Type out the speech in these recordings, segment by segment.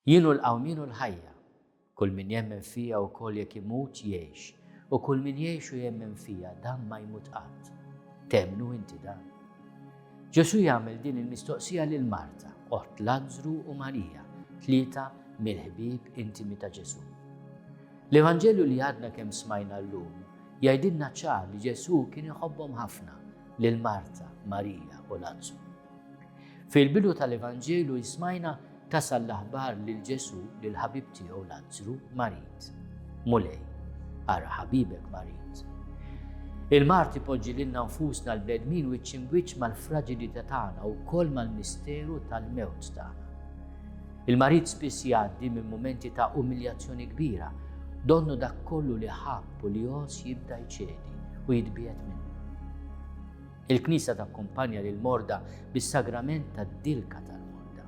Jienu l-qawmin u l-ħajja, kull min jemmen fija u koll jekk imut jgħix, u kull min jgħix u jemmen fija dan ma jmut qatt. Temnu inti dan? Ġesu jagħmel din il-mistoqsija lil Marta, oħt Lażru u Marija, tlieta mill-ħbieb intimi ta' Ġesu. L-Evanġelju li għadna kemm smajna llum jgħidilna ċar li Ġesu kien iħobbhom ħafna lil Marta, Marija u Lażru. Fil-bidu tal-Evanġelju jismajna tasal l-aħbar lil Ġesu lil ħabib tiegħu Lażru marit. Mulej, ara ħabibek marit. Il-Mart ipoġġi lilna nfusna l-bnedmin wiċċ imwiċċ mal-fraġilità tagħna u wkoll mal-misteru tal-mewt tagħna. Il-marit spiss jgħaddi minn mumenti ta' umiljazzjoni kbira, donnu dak kollu li ħabb u li jos jibda jċedi u jitbiet minnu. Il-Knisja takkumpanja lil morda bis-sagrament tad-dilka tal-morda.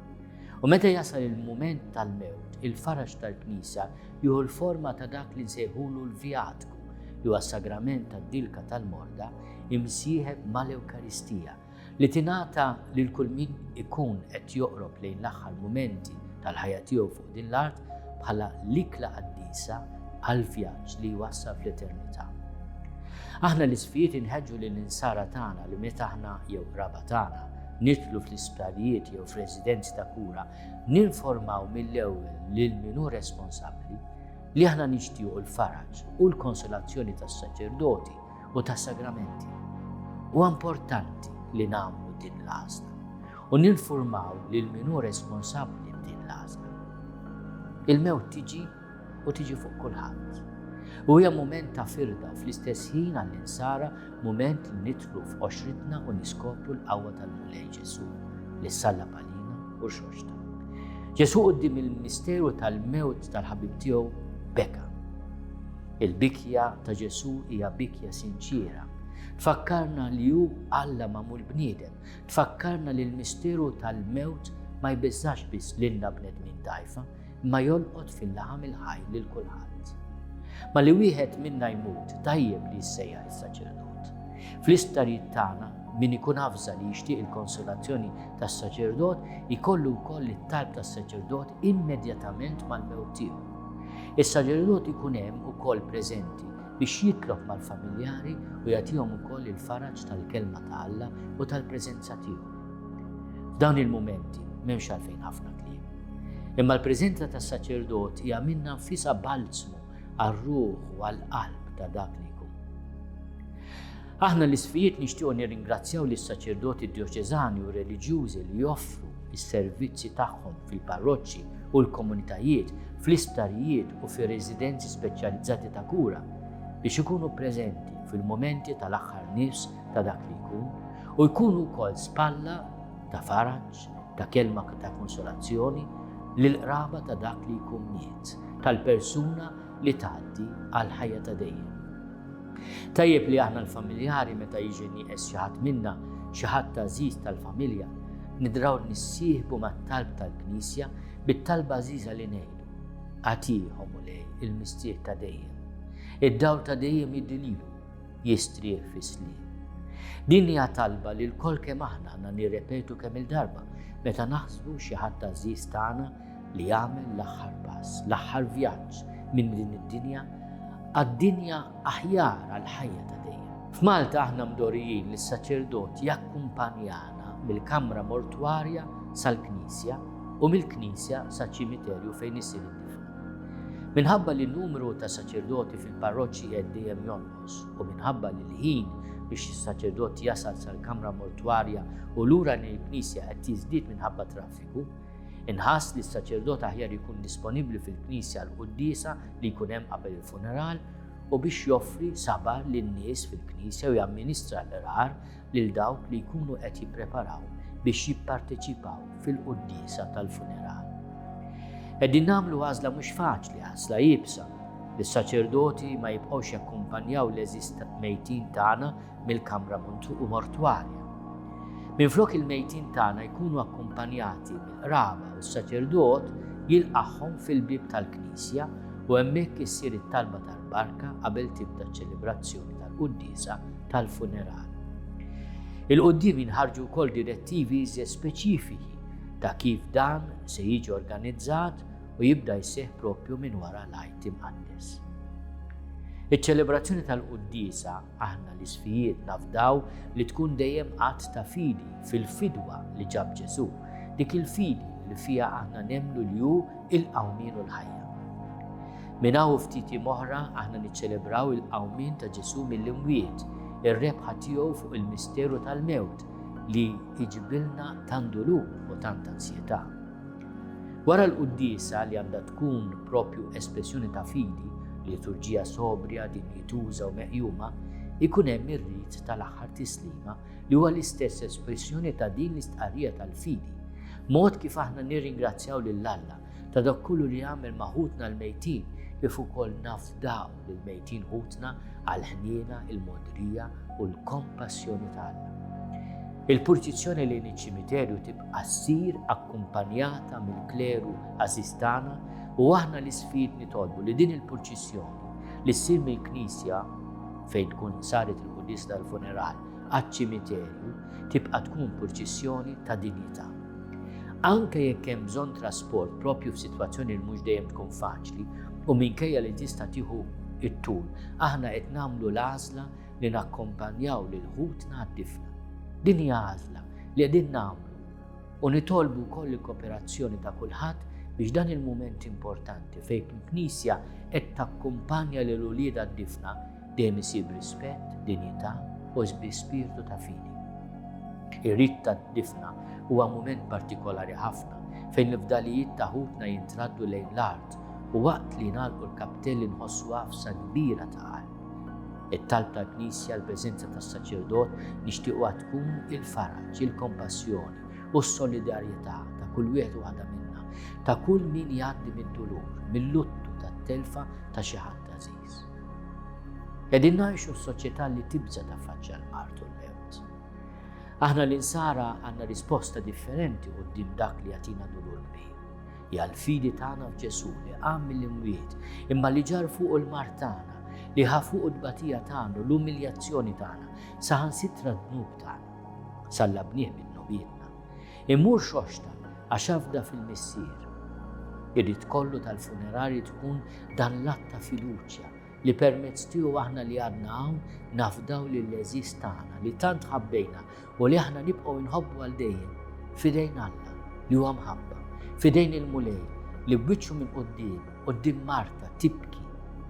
U meta jasal il-mument tal-mewt, il-faraġ tal-Knisja jieħu l-forma ta' dak li nsejħulu l-vjatku, li huwa s-sagrament tad-dilka tal-morda imsieħeb mal-Ewkaristija li tingħata lil kull min ikun qed joqrob lejn l-aħħar mumenti tal-ħajja tiegħu fuq din l-art bħala l-ikla qaddisa għall-vjaġġ li jwassal fl-eternità. Aħna l-isfijiet inħeġġu lil-insara tagħna li meta aħna jew qraba tagħna nitlu fl-isptarijiet jew f'residenzi ta' kura ninformaw mill-ewwel lil min hu responsabbli li aħna nixtiequ l-faraġ u l-konsolazzjoni tas-saċerdoti u tas-sagramenti. Huwa importanti li nagħmlu din l-għażla u ninformaw lil min hu responsabbli b'din l-għażla. Il-mewt tiġi u tiġi fuq kulħadd. U hija mument ta' firda u fl-istess ħin għall-insara mument li nidħlu f'qoxritna u niskopru l-qawwa tal-Mulej Ġesu li ssallab għalina u xorxta. Ġesu quddiem il-misteru tal-mewt tal-ħabib tiegħu beka. Il-bikja ta' Ġesu hija bikja sinċiera. Tfakkarna li hu Alla magħmul bniedem, tfakkarna li l-misteru tal-mewt ma jbeżżax biss lilna bnedmin dgħajfa, ma jolqot fil-laħam il-ħaj lil kulħadd. Ma li wieħed minna jmut tajjeb li jissejjaħ is-saċerdot. Fl-istarijiet tagħna min ikun afża li jixtieq il-konsolazzjoni tas-saċerdot ikollu wkoll it-talb tas-saċerdot immedjatament mal-mewt tiegħu. Is-saċerdot ikun hemm ukoll preżenti biex jitlob mal-familjari u jagħtihom ukoll il-faraġ tal-kelma ta' Alla u tal-preżenza tiegħu. F'dawn il-mumenti m'hemmx għalfejn ħafna kliem. Imma l-preżenza tas-saċerdot hija minnha nfisha balzmu għal-ruħ u għal-qalb ta' dak li jkun. Aħna l-isfijiet nixtiequ nirringrazzjaw lis-saċerdoti djoċeżani u reliġjużi li joffru is-servizzi tagħhom fil-parroċċi u l-komunitajiet, fl-istarijiet u fir-residenzi speċjalizzati ta' kura biex ikunu preżenti fil-momenti tal-aħħar nifs ta' dak li jkun u jkunu wkoll spalla ta' faraġġ, ta' kelma ta' konsolazzjoni lill-qraba ta' dak li jkun miet, tal-persuna li tgħaddi għal ħajja ta' dejjem. Tajjeb li aħna l-familjari meta jiġi nieqes xi ħadd minna, xi ħadd għażiż tal-familja, nidraw nissieħbu mat-talb tal-Knisja bit-talba għażiża li ngħidu. Agħtihom Mulej il-mistieq ta' dejjem. Id-dawl ta' dejjem jiddililu, jistrieħ fis-sliem. Din hija talba li l-kol kemm aħna għandna nirrepetu kemm il-darba meta naħsbu xi ħadd għażiż tagħna li jagħmel l-aħħar pass, l-aħħar vjaġġ minn din id-dinja għad-dinja aħjar għal-ħajja ta' dejjem. F'Malta aħna mdorrijin li s-saċerdot jakkumpanjana mill-kamra mortwarja sal-Knisja u mill-Knisja saċ-ċimiterju fejn isir id-difn. Minħabba li n-numru ta' saċerdoti fil-parroċċi qed dejjem jonqos u minħabba li l-ħin biex is-saċerdot jasal sal-kamra mortwarja u lura lill-Knisja qed jiżdied minħabba traffiku, inħass li s-saċerdot aħjar ikun disponibbli fil-Knisja l-quddiesa li jkun hemm qabel il-funeral u biex joffri sabar lin-nies fil-Knisja u jamministra l-irar lil dawk li jkunu qed jippreparaw biex jipparteċipaw fil-quddiesa tal-funeral. Qegħdin nagħmlu għażla mhux faċli, għażla jibsa li s-saċerdoti ma jibqgħux jakkumpanjaw l-eżist mejtin tagħna mill-kamra mortwarja. Minflok il-mejtin tagħna jkunu akkumpanjati mill-qraba u s-saċerdot jilqagħhom fil-bib tal-Knisja u hemmhekk issir it-talba tal-barka qabel tibda ċ-ċelebrazzjoni tal-quddiesa tal-funeral. Il-qudiem jinħarġu wkoll direttivi speċifiċi ta' kif dan se jiġi organizzat u jibda jseħħ proprju minn wara l-Ajt Imqaddes. Iċ-ċelebrazzjoni tal-Qudiesa aħna l-isfijiet nafdaw li tkun dejjem qatt ta' fidi fil-fidwa li ġab Ġesu, dik il-fidi li fija aħna nemmnu li hu il-qawmien u l-ħajja. Minn hawn ftit oħra aħna niċċelebraw il-qawmien ta' Ġesu mill-imwiet, ir-rebħa tiegħu fuq il-misteru tal-mewt li jiġibilna tant dulur u tant ansjetà. Wara l-Qudiesa li għandha tkun proprju espressjoni ta' fidi, liturġija sobrja, dinjituża u meqjuma, ikun hemm ir-rit tal-aħħar tislima li huwa l-istess espressjoni ta' din l-istqarrija tal-fidi, mod kif aħna nirringrazzjaw lil Alla ta' dak kullu li jagħmel ma' ħutna l-mejtin kif ukoll nafdaw lil mejtin ħutna għall-ħniena, il-modrija u l-kompassjoni ta' Alla. Il-purċizzjoni lejn iċ-ċimiterju tibqa' ssir akkumpanjata mill-kleru assistana u aħna l-isfid nitolbu li din il-purċissjoni li ssir mill-Knisja fejn tkun saret il-Qudies tal-funeral għaċ-ċimiterju tibqa' tkun purċissjoni ta' dinjità. Anke jekk hemm bżonn trasport proprju f'sitwazzjoni li mhux dejjem tkun faċli u minkejja li tista' tieħu it-tul, aħna qed nagħmlu l-għażla li nakkompanjaw lil ħutna għad-difna. Din hija għażla li qegħdin nagħmlu u nitolbu wkoll il-kooperazzjoni ta' kulħadd biex dan il-mument importanti fejn il-Knisja qed takkumpanja lil ulieda d-difna dejjem isir b'rispett, dinjità u bi spiritu ta' fidi. Ir-rit tad-difna huwa mument partikolari ħafna fejn l-fdalijiet ta' ħutna jintraddu lejn l-art u waqt li nagħlqu l-kaptelli nħossu għafsa kbira ta' qalb. It-talb tal-Knisja l-preżenza tas-saċerdot nixtiequha tkun il-faraġġ, il-kompassjoni u s-solidarjetà ta' kull wieħed u waħda minna, ta' kull min jgħaddi mid-dulur, mill-luttu tat-telfa ta' xi ħadd għażiż. Qegħdin ngħixu f'soċjetà li tibża taffaċċja l-mart u l-mewt. Aħna l-insara għandna risposta differenti quddiem dak li jagħtina dulur kbir. Hija l-fidi tagħna f'Ġesu li qam mill-imwiet imma li ġar fuq il-mart tagħna li ħafu d-batija tagħna l-umiljazzjoni tagħna, saħansitra d-dnub tagħna, sallabnieh min-nobietna. Immur xoxta għax afda fil-missier. Irrid kollu tal-funerari tkun dan l-att ta' fiduċja li permezz tiegħu aħna li għadna hawn nafdaw lill-eżiż tagħna li tant ħabbejna u li aħna nibqgħu nħobbu għal dejjem fidejn Alla li huwa mħabba, fidejn il-mulej li bwiċċu minn quddiem Marta tibki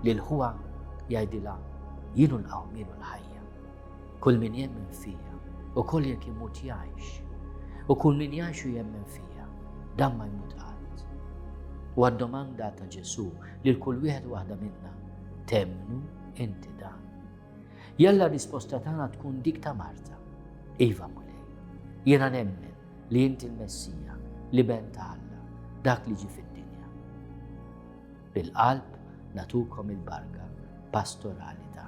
lil ħuwa jgħidilha jienu l-qawmien u l-ħajja. Kull min jemmen fija u koll jekk imut jgħix u kull min jgħix u jemmen fija dan ma jmut qatt. U għad-domanda ta' Ġesu lil kull wieħed waħda minna temmnu inti dan. Jalla risposta tagħna tkun dik ta' Marta. Iva mulej, jiena nemmen li inti l-Messija li ben ta' Alla, dak li ġi fid-dinja. Bil-qalb natukom il-barka pastorali ta'